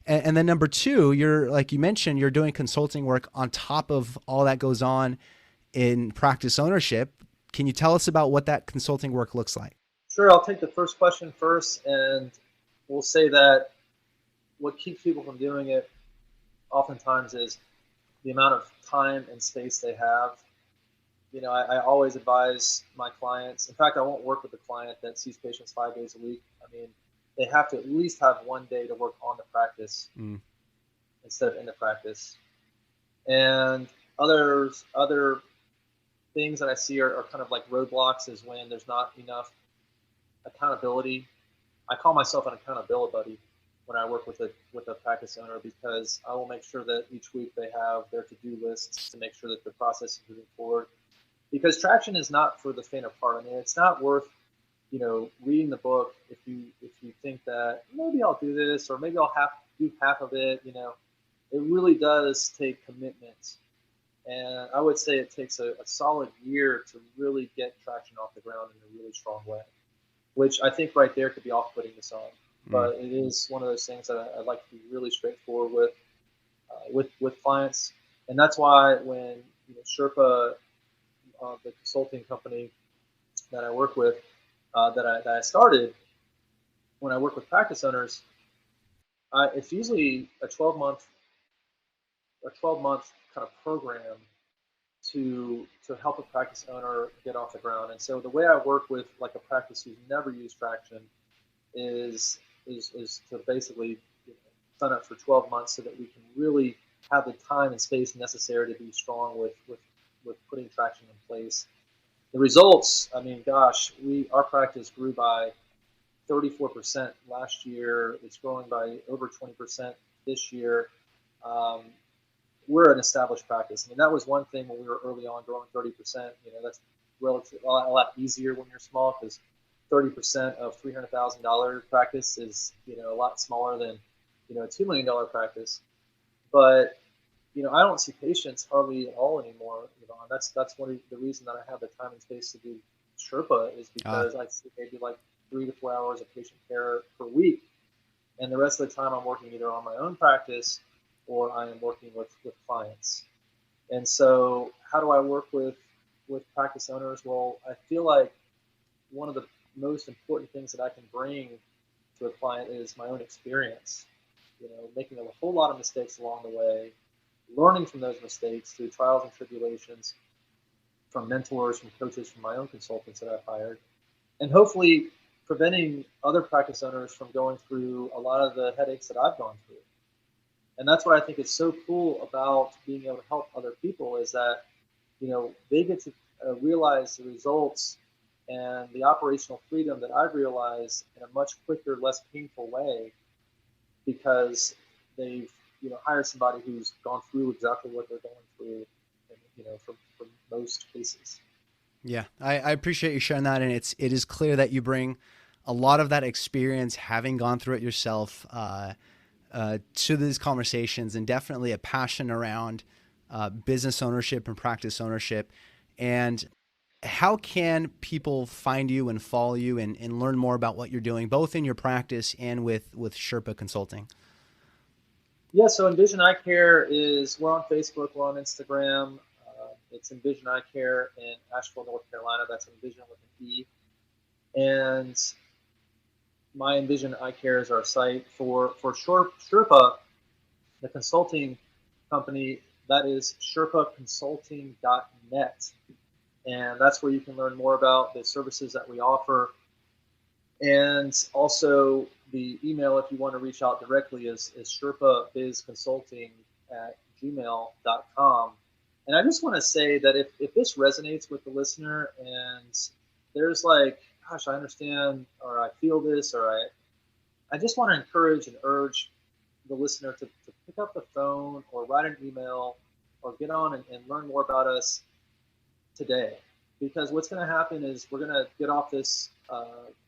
And then number two, like you mentioned, you're doing consulting work on top of all that goes on in practice ownership. Can you tell us about what that consulting work looks like? Sure. I'll take the first question first, and we'll say that what keeps people from doing it oftentimes is the amount of time and space they have. I always advise my clients. In fact, I won't work with a client that sees patients 5 days a week. They have to at least have one day to work on the practice instead of in the practice. And other things that I see are kind of like roadblocks is when there's not enough accountability. I call myself an accountability buddy when I work with a practice owner, because I will make sure that each week they have their to-do lists to make sure that the process is moving forward. Because traction is not for the faint of heart. It's not worth reading the book if you think that maybe I'll do this or maybe I'll do half of it. It really does take commitment. And I would say it takes a solid year to really get traction off the ground in a really strong way, which I think right there could be off-putting to some. But it is one of those things that I'd like to be really straightforward with clients. And that's why when Sherpa, the consulting company that I work with, that I started, when I work with practice owners, it's usually a 12-month kind of program to help a practice owner get off the ground. And so the way I work with like a practice who's never used traction is to basically sign up for 12 months so that we can really have the time and space necessary to be strong with putting traction in place. The results, our practice grew by 34% last year. It's growing by over 20% this year. We're an established practice. That was one thing when we were early on, growing 30%. That's relatively a lot easier when you're small, because 30% of $300,000 practice is a lot smaller than a $2 million practice. But I don't see patients hardly at all anymore. That's one of the reason that I have the time and space to do Sherpa is because I see maybe like 3 to 4 hours of patient care per week, and the rest of the time I'm working either on my own practice or I am working with clients. And so, how do I work with practice owners? Well, I feel like one of the most important things that I can bring to a client is my own experience. Making a whole lot of mistakes along the way, learning from those mistakes through trials and tribulations, from mentors, from coaches, from my own consultants that I've hired, and hopefully preventing other practice owners from going through a lot of the headaches that I've gone through. And that's what I think is so cool about being able to help other people is that, they get to realize the results and the operational freedom that I've realized in a much quicker, less painful way, because they've hire somebody who's gone through exactly what they're going through, for most cases. Yeah, I appreciate you sharing that, and it is clear that you bring a lot of that experience, having gone through it yourself, to these conversations, and definitely a passion around business ownership and practice ownership. And how can people find you and follow you and learn more about what you're doing, both in your practice and with Sherpa Consulting? Yeah, so Envision Eyecare we're on Facebook, we're on Instagram. It's Envision Eyecare in Asheville, North Carolina. That's Envision with an E. And my Envision Eyecare is our site. For Sherpa, the consulting company, that is sherpaconsulting.net. And that's where you can learn more about the services that we offer. And also the email, if you want to reach out directly, is sherpabizconsulting@gmail.com. And I just want to say that if this resonates with the listener and there's like, gosh, I understand, or I feel this, or I just want to encourage and urge the listener to pick up the phone or write an email or get on and learn more about us today. Because what's going to happen is we're going to get off this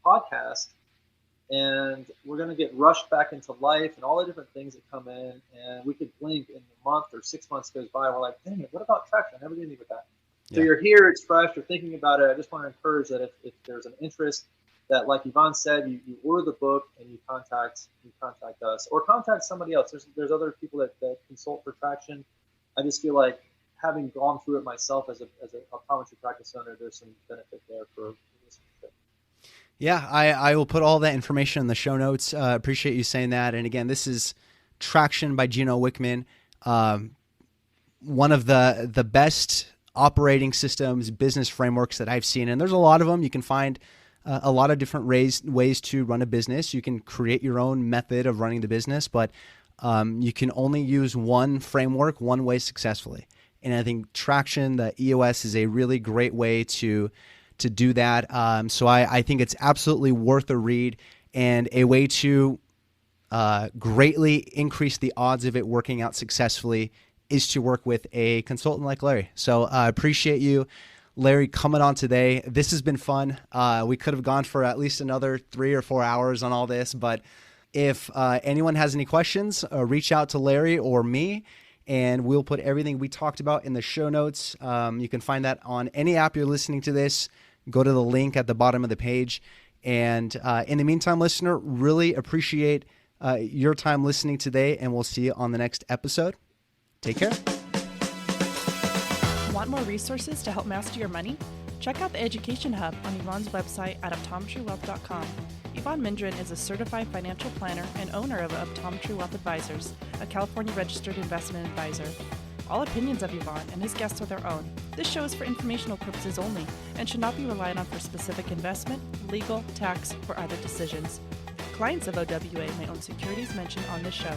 podcast and we're going to get rushed back into life and all the different things that come in, and we could blink and a month or 6 months goes by and we're like, dang it, what about traction? I never did anything with that. So you're here, it's fresh, you're thinking about it. I just want to encourage that if there's an interest, that like Evon said, you order the book and you contact us or contact somebody else. There's other people that consult for traction. I just feel like having gone through it myself as an optometry practice owner, there's some benefit there for listenership. Yeah, I will put all that information in the show notes. Appreciate you saying that. And again, this is Traction by Gino Wickman. One of the best operating systems, business frameworks that I've seen. And there's a lot of them. You can find a lot of different ways to run a business. You can create your own method of running the business, but you can only use one framework one way successfully. And I think Traction, the EOS, is a really great way to do that. So I think it's absolutely worth a read and a way to greatly increase the odds of it working out successfully is to work with a consultant like Larry. So I appreciate you, Larry, coming on today. This has been fun. We could have gone for at least another 3 or 4 hours on all this, but if anyone has any questions, reach out to Larry or me, and we'll put everything we talked about in the show notes. You can find that on any app you're listening to this. Go to the link at the bottom of the page. And in the meantime, listener, really appreciate your time listening today, and we'll see you on the next episode. Take care. Want more resources to help master your money? Check out the Education Hub on Evon's website at optometrywealth.com. Evon Mendrin is a certified financial planner and owner of Optometry Wealth Advisors, a California registered investment advisor. All opinions of Evon and his guests are their own. This show is for informational purposes only and should not be relied on for specific investment, legal, tax, or other decisions. Clients of OWA may own securities mentioned on this show.